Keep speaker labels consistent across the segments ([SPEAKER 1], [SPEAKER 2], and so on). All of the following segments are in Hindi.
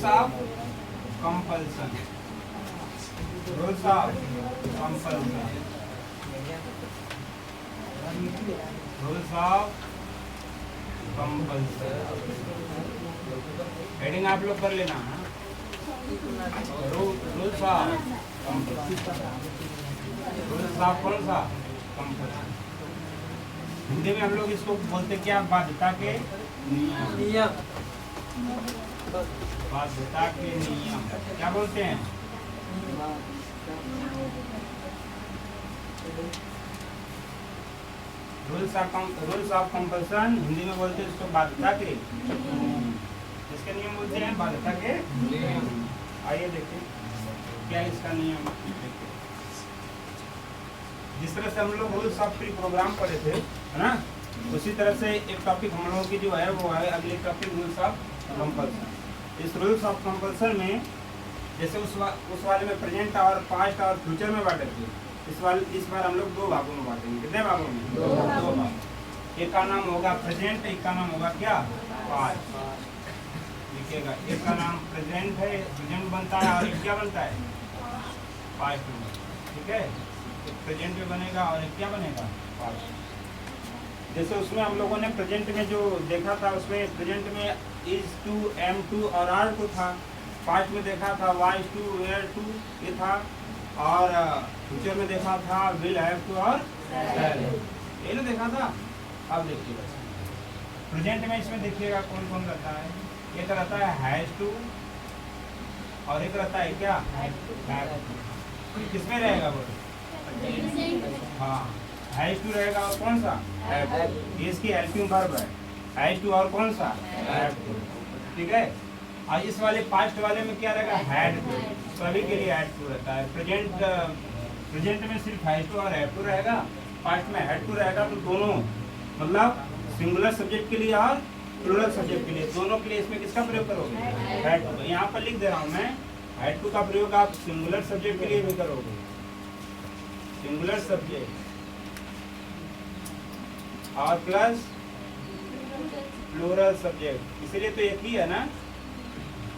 [SPEAKER 1] Rules of compulsion, rules of compulsion, rules of compulsion. Heading आप लोग कर लेना है, rules of compulsion, rules of कौन सा कंपल्सन। हिंदी में हम लोग इसको बोलते क्या, बाध्यता के नियम, बाध्यता के नियम क्या बोलते हैं। रूल्स ऑफ कंपल्सन हिंदी में बोलते हैं इसको बाध्यता के, इसके नियम बोलते हैं बाध्यता के नियम। आइए देखिए क्या इसका नियम। जिस तरह से हम लोग रूल्स ऑफ प्री प्रोग्राम पढ़े थे, है ना, उसी तरह से एक टॉपिक हम लोगों की जो है वो है अगले टॉपिक रूल्स ऑफ कंपल्सन। इस रूल्स ऑफ कंपल्सन में जैसे उस वाले में प्रेजेंट और पास्ट और फ्यूचर में बांटे थे, इस बार हम लोग दो भागों में बांटेंगे। कितने भागों में? दो भाग। एक का नाम होगा प्रेजेंट, एक का नाम होगा क्या, पास्ट। लिखिएगा, एक का नाम प्रेजेंट है, प्रेजेंट बनता है, और एक क्या बनता है, पास्ट में। ठीक है, एक प्रेजेंट में बनेगा और एक क्या बनेगा, पास्ट। जैसे उसमें हम लोगों ने प्रेजेंट में जो देखा था, उसमें प्रेजेंट में इज टू, एम टू और आर टू था। पास्ट में देखा था वाइज टू, वेयर टू ये था, और फ्यूचर में देखा था विल हैव टू और ये ना देखा था। अब देखिएगा प्रेजेंट में, इसमें देखिएगा कौन कौन रहता है। एक रहता है हैज टू और एक रहता है क्या, हैव टू। किसमें रहेगा वो, हाँ हैज टू रहेगा, और कौन सा, हैव टू। ये इसकी हेल्पिंग वर्ब है, हैज टू और कौन सा, हैव टू। ठीक है, और इस वाले पास्ट वाले में क्या रहेगा, हैड टू। सभी के लिए हैड टू रहता है। प्रेजेंट में सिर्फ हैज टू और हैव टू रहेगा, पास्ट में हैड टू रहेगा। तो दोनों मतलब सिंगुलर सब्जेक्ट के लिए और प्लूरल सब्जेक्ट के लिए, दोनों के लिए इसमें किसका प्रयोग करोगे, हैड टू। यहाँ पर लिख दे रहा हूँ मैं, हैड टू का प्रयोग आप सिंगुलर सब्जेक्ट के लिए भी करोगे, सिंगुलर सब्जेक्ट और प्लस प्लूरल सब्जेक्ट। इसीलिए तो एक ही है ना,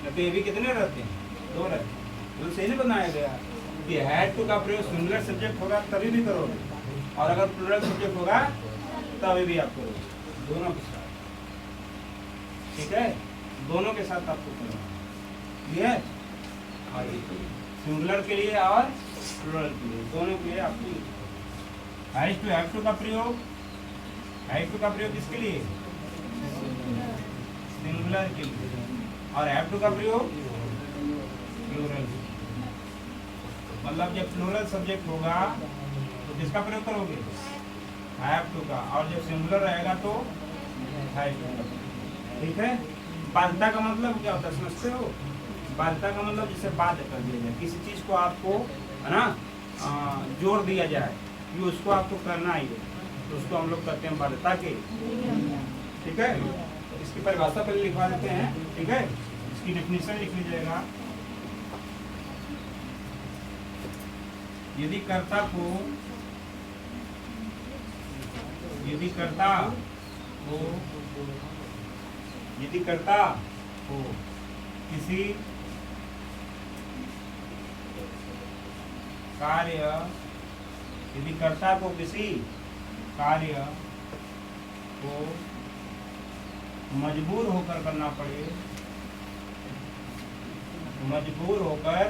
[SPEAKER 1] तो ये भी कितने रहते हैं, दो रहते हैं। तो सही नहीं बनाया गया कि हैड टू का प्रयोग सिंगुलर सब्जेक्ट होगा तभी भी करोगे, और अगर प्लूरल सब्जेक्ट होगा तभी भी आप करोगे, दोनों के साथ। ठीक है, दोनों के साथ आपको करना है, और सिंगुलर के लिए और प्लूरल के लिए, दोनों के लिए आपको। हैज टू, हैव टू का प्रयोग, हैव टू का प्रयोग किसके लिए, सिंगुलर के लिए, और हैव टू का प्रयोग प्लूरल। मतलब जब प्लूरल सब्जेक्ट होगा तो किसका प्रयोग करोगे, हैव टू का, और जब सिंगुलर रहेगा तो हैव टू का। ठीक है, बाध्यता का मतलब क्या होता है समझते हो। बाध्यता का मतलब जिसे बाध्य कर दिया जाए, किसी चीज को आपको, है ना, जोड़ दिया जाए कि उसको आपको करना ही है, तो उसको हम लोग करते हैं बाध्यता के। ठीक है, इसकी परिभाषा पहले लिखवा देते हैं। ठीक है, इसकी डेफिनेशन लिख लीजिएगा। यदि कर्ता को, यदि कर्ता को, यदि कर्ता को किसी कार्य, यदि कर्ता को किसी कार्य को मजबूर होकर करना पड़े, मजबूर होकर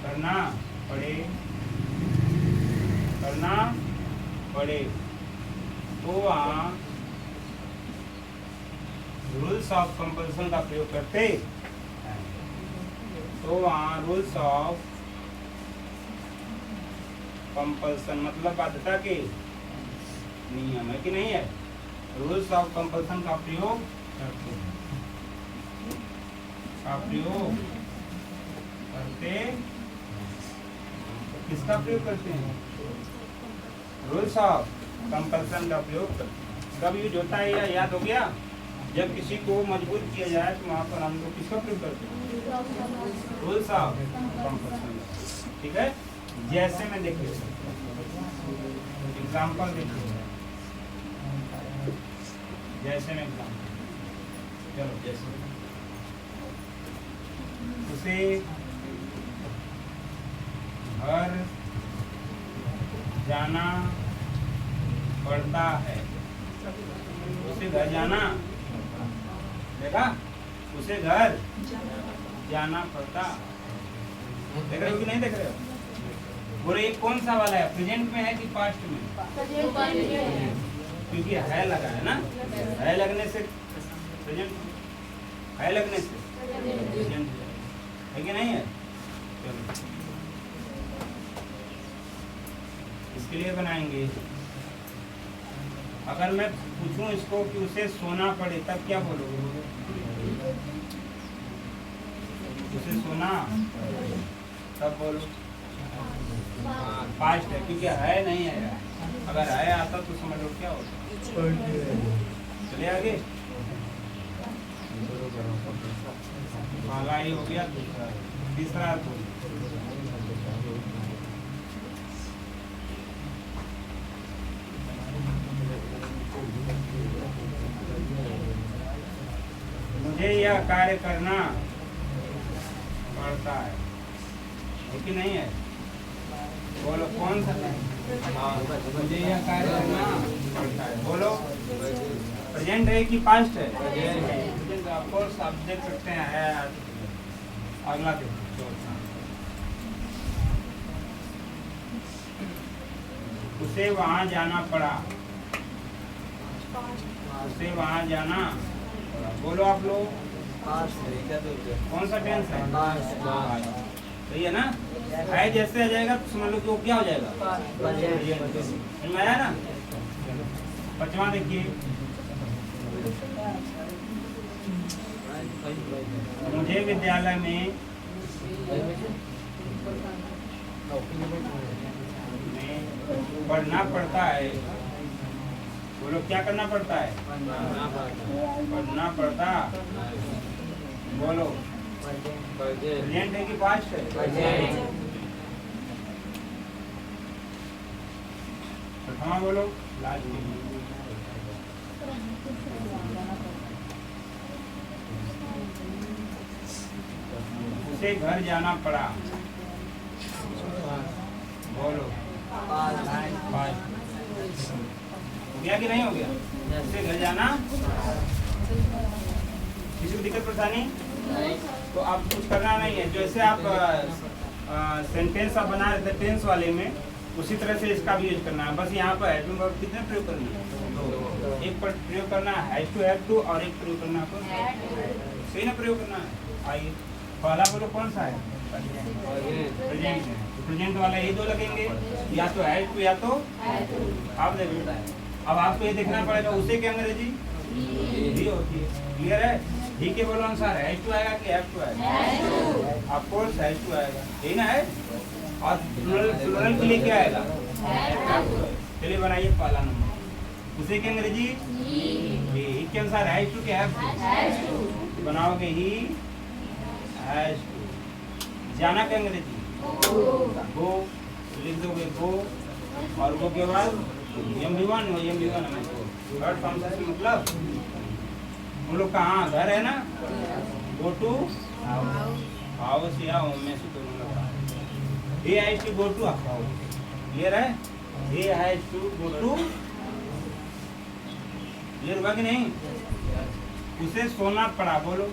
[SPEAKER 1] करना पड़े, करना पड़े, तो वहाँ रूल्स ऑफ कंपल्सन का प्रयोग करते हैं। तो वहाँ रूल्स ऑफ कंपल्सन मतलब बाध्यता के नियम है कि नहीं है, रूल्स ऑफ कंपल्सन का प्रयोग करते हैं, का प्रयोग करते, किसका प्रयोग करते हैं, रूल्स ऑफ कंपल्सन का प्रयोग कब यूज होता है, या याद हो गया, जब किसी को मजबूर किया जाए तो वहाँ पर हम लोग किसका प्रयोग करते हैं, रूल्स ऑफ कंपल्सन। ठीक है, जैसे मैं देखिए एग्जाम्पल देखिए, जैसे मैं एग्जाम्पल, चलो जैसे उसे घर जाना पड़ता है। उसे घर जाना, देखा, उसे घर जाना पड़ता। देख रहे हो कि नहीं देख रहे हो? बोले ये कौन सा वाला है, प्रेजेंट में है कि पास्ट में? क्योंकि है लगा है ना, है लगने से प्रेजेंट, है लगने से प्रेजेंट है कि नहीं है? चलो इसके लिए बनाएंगे, अगर मैं पूछूं इसको कि उसे सोना पड़े तब क्या बोलोगे? उसे सोना तब बोलो पास्ट है, क्योंकि है नहीं है। अगर है आता तो समझ लो क्या होता। चलिए आगे, पहला ही हो गया, दूसरा तीसरा अर्थ हो गया। मुझे यह कार्य करना पड़ता है कि नहीं है? बोलो कौन सा? मुझे यह कार्य करना पड़ता है, बोलो। प्रेजेंट है कि पास्ट है? प्रेजेंट। आपको आप देख सकते हैं। अगला देखो, उसे वहां जाना पड़ा। उसे वहां जाना पड़ा, बोलो आप लोग। कौन सा टेंस है? सही है ना? है जैसे आ जाएगा तो समझ लो कि वो क्या हो जाएगा, समझ में आया ना? पांचवा देखिए, मुझे विद्यालय में पढ़ना पड़ता है। बोलो क्या करना पड़ता है? पढ़ना पड़ता। बोलो प्रेजेंट है कि पास्ट है? प्रथमा बोलो, लास्ट में। उसे घर जाना पड़ा, बोलो पास्ट। हो गया कि नहीं हो गया? उसे घर जाना, किसी को दिक्कत परेशानी? तो आप कुछ करना नहीं है, जैसे आप सेंटेंस आप बना रहे थे टेंस वाले में, उसी तरह से इसका भी यूज करना है। बस यहाँ पर हैव टू वर्ब कितने प्रयोग करना है? एक पर प्रयोग करना है हैव टू, और एक प्रयोग करना है सही ना प्रयोग करना है। आइए पहला बोलो कौन सा है? प्रेजेंट है, प्रेजेंट वाला ये दो लगेंगे, या तो हैव टू या तो आप देखो। अब आपको ये देखना पड़ेगा उसे क्या अंग्रेजी ही होती है। क्लियर है? ही के बोलो अनुसार हैव टू आएगा कि हैव टू आएगा? ऑफ कोर्स हैव टू आएगा, यही ना है। और प्लूरल के लिए क्या आएगा? चलिए बनाइए पहला नंबर, उसे क्या अंग्रेजी ही के अनुसार हैव टू क्या है? बनाओगे ही हैज टू। जाना क्या अंग्रेजी? गो, लिख दोगे गो, और गो के बाद MV1 थर्ड फॉर्म से मतलब हम लोग कहाँ घर है ना, गो टू हाउस या होम में से दोनों लगा। He has to go to a house, clear है? He has to go to, clear हुआ कि नहीं? उसे सोना पड़ा, बोलो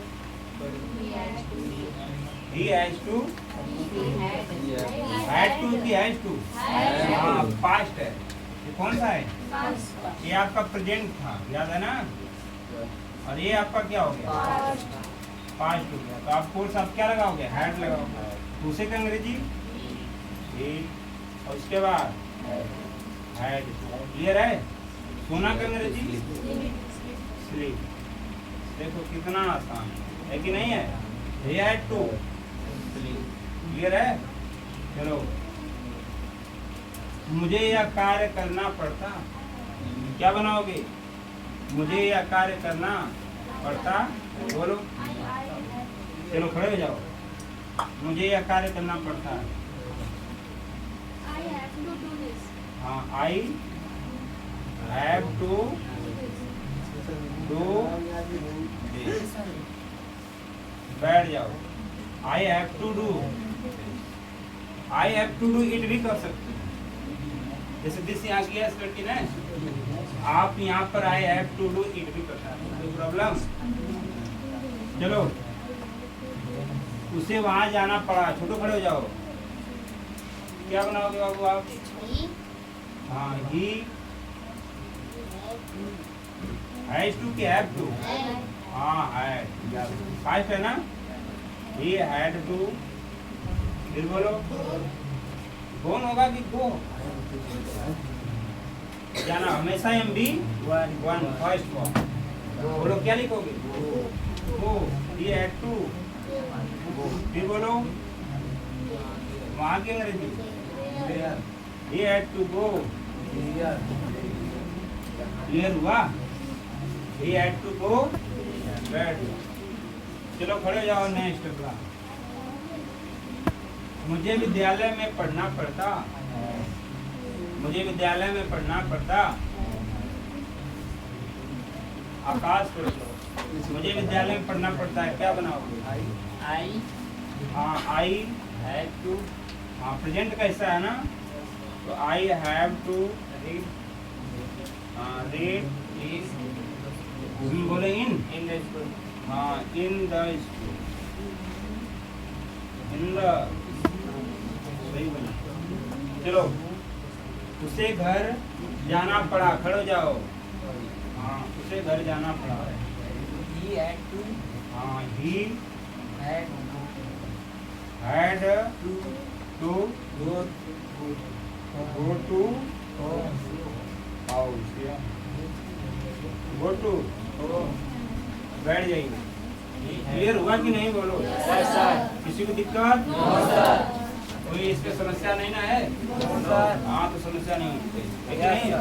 [SPEAKER 1] He has to, had to कि has to? हाँ पास्ट है। ये कौन सा है? ये आपका प्रेजेंट था, याद है ना? और ये आपका क्या हो गया? पास्ट हो गया। तो आप कोर्स आप क्या लगाओगे? हैड लगाओगे। उसे का अंग्रेजी और उसके बाद हैड। क्लियर है? सोना का अंग्रेजी स्लीप। देखो कितना आसान है कि नहीं है? He had to sleep। Clear है? चलो, मुझे यह कार्य करना पड़ता, क्या बनाओगे? मुझे यह कार्य करना पड़ता, बोलो। चलो खड़े हो जाओ, मुझे यह कार्य करना पड़ता है। हाँ, आई हैव टू डू बैठ जाओ। I have to do, I have to do it भी कर सकते हो। जैसे दिस यहाँ किया इस लड़की ने, आप यहाँ पर I have to do it भी कर सकते हो, कोई प्रॉब्लम। चलो, उसे वहां जाना पड़ा। छोटो खड़े हो जाओ। क्या बनाओगे बाबू आप? हाँ, ही हैज टू कि हैव टू? हाँ, हैड। फास्ट है ना? He had to. फिर बोलो, गोन होगा कि गो? जाना हमेशा M B one first form. बोलो क्या लिखोगे? गो। He had to. फिर बोलो, वहाँ की अंग्रेजी? He had to go. Clear हुआ? He had to go. बैठ। चलो खड़े जाओ। नेक्स्ट अगला। मुझे विद्यालय में पढ़ना पड़ता। मुझे विद्यालय में पढ़ना पड़ता। आकाश पढ़ लो। मुझे विद्यालय में पढ़ना पड़ता है, क्या बनाओगे? आई। हाँ, आई हैव टू। हाँ, प्रेजेंट कैसा है ना, तो I have to read. Read बोले इन द स्कूल। हाँ, in the school. In the, सही बोला। चलो, उसे घर जाना पड़ा। खड़ो जाओ। हाँ, उसे घर जाना पड़ा। He had to. हाँ, he had to go to house। go to बैठ जाइए। क्लियर हुआ कि नहीं? बोलो। किसी को दिक्कत? कोई इसमें समस्या नहीं ना है? हाँ, तो समस्या नहीं है। चलिए,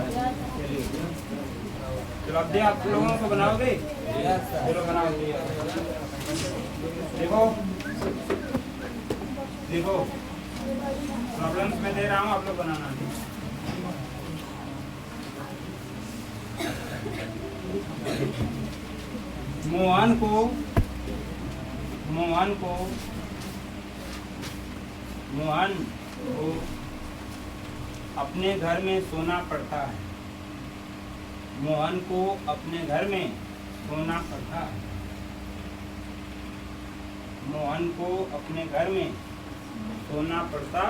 [SPEAKER 1] चलो अब दे आप लोगों को बनाओगे। चलो बनाओ। देखो देखो, प्रॉब्लम्स में दे रहा हूँ, आप लोग बनाना। मोहन को अपने घर में सोना पड़ता है। मोहन को अपने घर में सोना पड़ता है। मोहन को अपने घर में सोना पड़ता।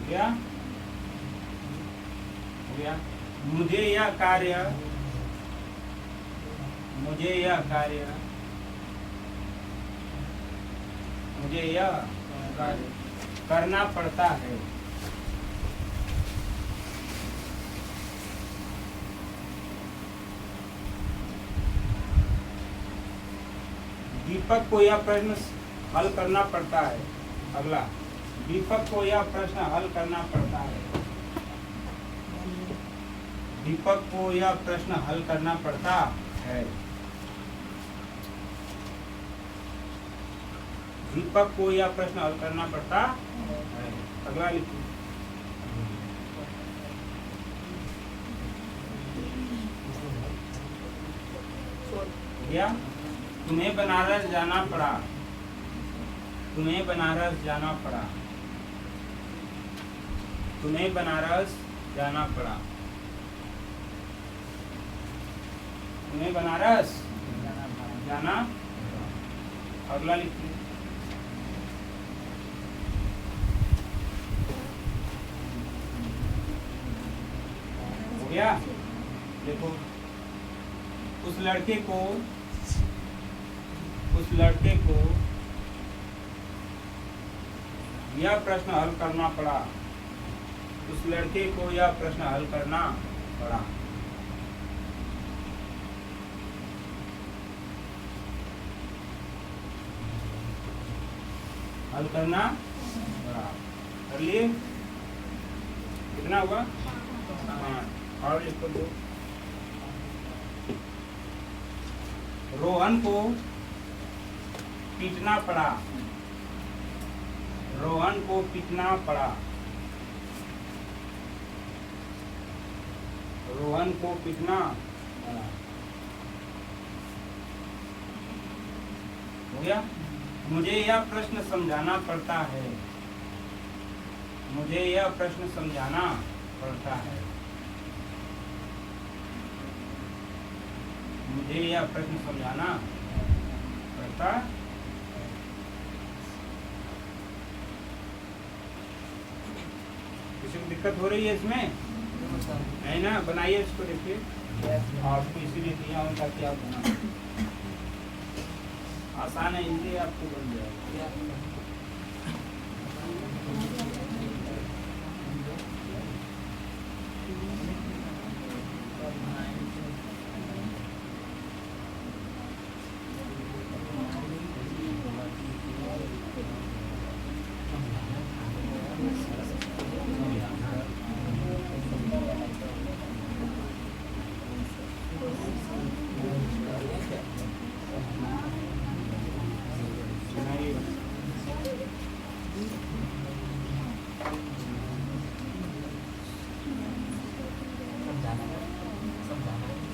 [SPEAKER 1] क्या हो गया? मुझे यह कार्य करना पड़ता है। दीपक को यह प्रश्न हल करना पड़ता है। अगला, दीपक को यह प्रश्न हल करना पड़ता है। दीपक को यह प्रश्न हल करना पड़ता है। दीपक को यह प्रश्न हल करना पड़ता है। अगला लिखिए। क्या? तुम्हें बनारस जाना पड़ा। तुम्हें बनारस जाना पड़ा। तुम्हें बनारस जाना पड़ा। तुम्हें बनारस जाना। अगला लिखिए। हो गया? देखो, उस लड़के को यह प्रश्न हल करना पड़ा। उस लड़के को यह प्रश्न हल करना पड़ा। हल करना पड़ा। कर लिए? कितना हुआ? हाँ, और इसको दो। रोहन को पीटना पड़ा। रोहन को पीटना पड़ा। रोहन को पीटना हो गया। मुझे यह प्रश्न समझाना पड़ता है, मुझे यह प्रश्न समझाना पड़ता है, मुझे यह प्रश्न समझाना पड़ता। किसी को दिक्कत हो रही है इसमें? नहीं ना? बनाइए इसको, देखिए आपको इसीलिए दिया हूँ ताकि आप बना, आसान है, इजी आपको बन जाएगा।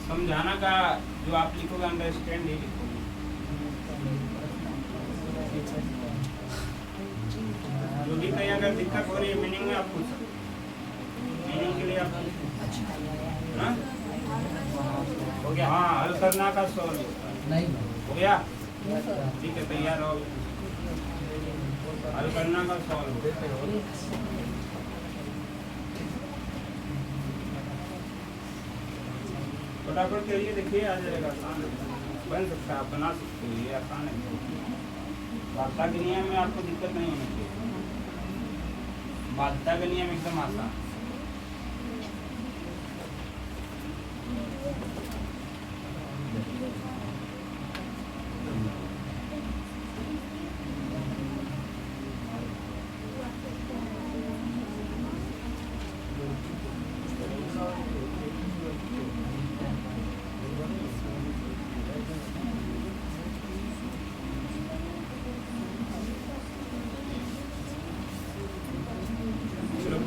[SPEAKER 1] समझाना का जो आप लिखोगे अंडरस्टैंड ही लिखोगे। जो भी कहीं अगर दिक्कत हो रही है मीनिंग में आप पूछ सकते, मीनिंग के लिए आप हो गया। हाँ, हल करना का सॉल्व नहीं हो गया, ठीक है, तैयार हो। हल करना का सॉल्व फटाफट करिए, देखिए आ जाएगा, आसान बन सकता है, आप बना सकते हो, ये आसान है। बाध्यता के नियम में आपको दिक्कत नहीं होनी चाहिए, बाध्यता के नियम एकदम आसान।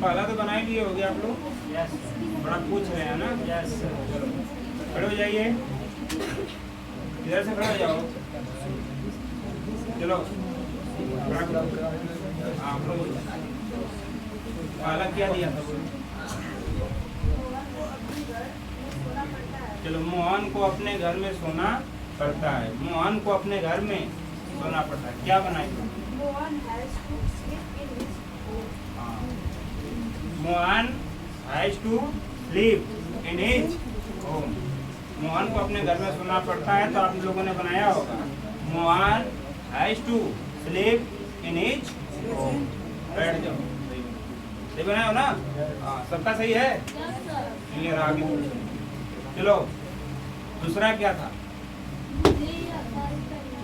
[SPEAKER 1] पहला तो बना ही लिए होगे आप लोग। यस, बड़ा पूछ रहे हैं ना। यस, चलो खड़े हो जाइए, इधर से खड़े हो जाओ, चलो आप लोग पहला क्या दिया था? चलो, मोहन को अपने घर में सोना पड़ता है, मोहन को अपने घर में सोना पड़ता है, क्या बनाएंगे? Mohan has to sleep in his home. Mohan को अपने घर में सोना पड़ता है, तो आप लोगों ने बनाया होगा Mohan has to sleep in his home. बैठ जाओ, सही बनाया हो ना? हाँ, सबका सही है, क्लियर। आगे चलो, दूसरा क्या था?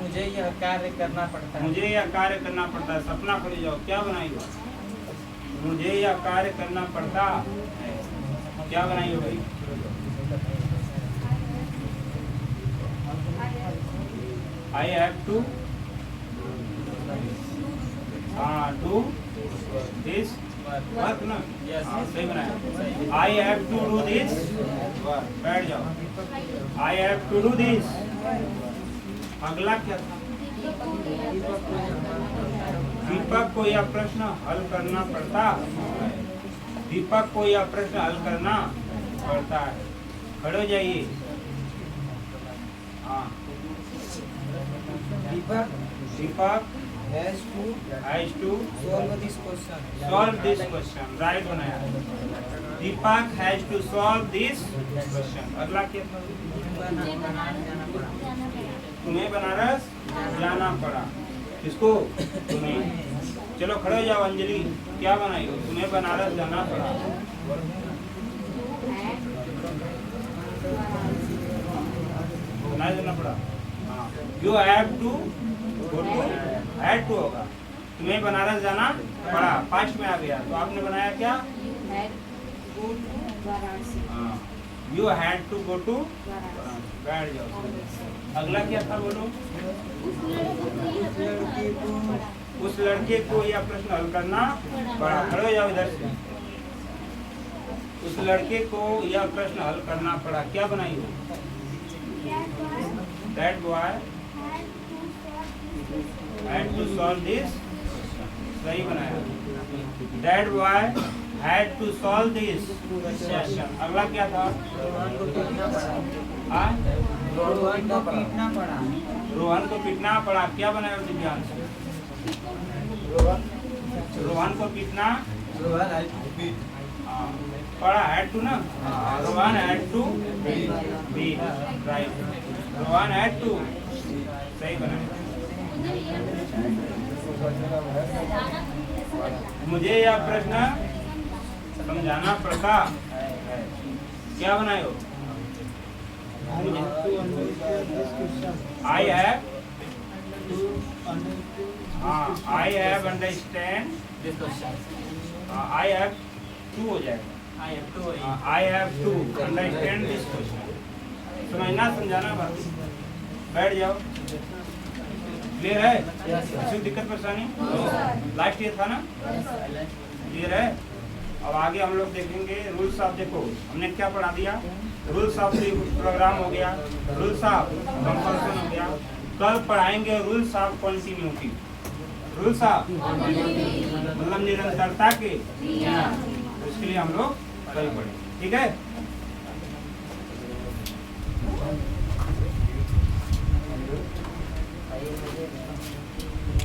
[SPEAKER 2] मुझे यह कार्य करना पड़ता है,
[SPEAKER 1] मुझे यह कार्य करना पड़ता है। सपना खोले जाओ, क्या बनाइए? मुझे यह कार्य करना पड़ता है, क्या बनाइए भाई? I have to do this work ना? सही बनाया। I have to do this work. बैठ जाओ, I have to do this. अगला क्या था? दीपक को यह प्रश्न हल करना पड़ता है, दीपक को यह प्रश्न हल करना पड़ता है। खड़े हो जाइए। हाँ, Deepak has to solve this question. Right बनाया। Deepak has to solve this question. अगला क्या था? तुम्हें बनारस जाना पड़ा। किसको? तुम्हें। चलो खड़े हो जाओ। अंजलि, क्या बनाई हो? तुम्हें बनारस जाना पड़ा। बनारस जाना पड़ा। हाँ, you have to go to, had to होगा। तुम्हें बनारस जाना पड़ा, पास्ट में आ गया, तो आपने बनाया क्या? हाँ, you had to go to. बैठ जाओ। अगला क्या था बोलो? उस लड़के को यह प्रश्न हल करना पड़ा। खड़े हो जाओ इधर से। उस लड़के को यह प्रश्न हल करना पड़ा, क्या बनाई हो? That boy had to solve this, सही बनाया। That boy had to solve this question। अगला क्या था?
[SPEAKER 2] रोहन को पीटना पड़ा।
[SPEAKER 1] हाँ?
[SPEAKER 2] रोहन को पीटना पड़ा।
[SPEAKER 1] रोहन को पीटना पड़ा, क्या बनाया दिव्यांश? रोहन को पीटना हाँ, पड़ा, had to ना? Rohan had to beat, right? Rohan had to, सही बनाया। मुझे यह प्रश्न समझाना पड़ता, क्या बनाए हो? I have I have understand
[SPEAKER 2] this question।
[SPEAKER 1] I have to हो जाएगा। I have to understand this question। समझना समझाना बात, बैठ जाओ। क्लियर है? किसी दिक्कत परेशानी? लास्ट ईयर था ना? क्लियर है? अब आगे हम लोग देखेंगे रूल्स ऑफ, देखो हमने क्या पढ़ा दिया, रूल्स ऑफ प्रोग्राम हो गया, रूल्स ऑफ कंपल्सन हो गया। कल पढ़ाएंगे rules of continuity. Rules of मतलब निरंतरता के, उसके लिए हम लोग कल पढ़ेंगे, ठीक है?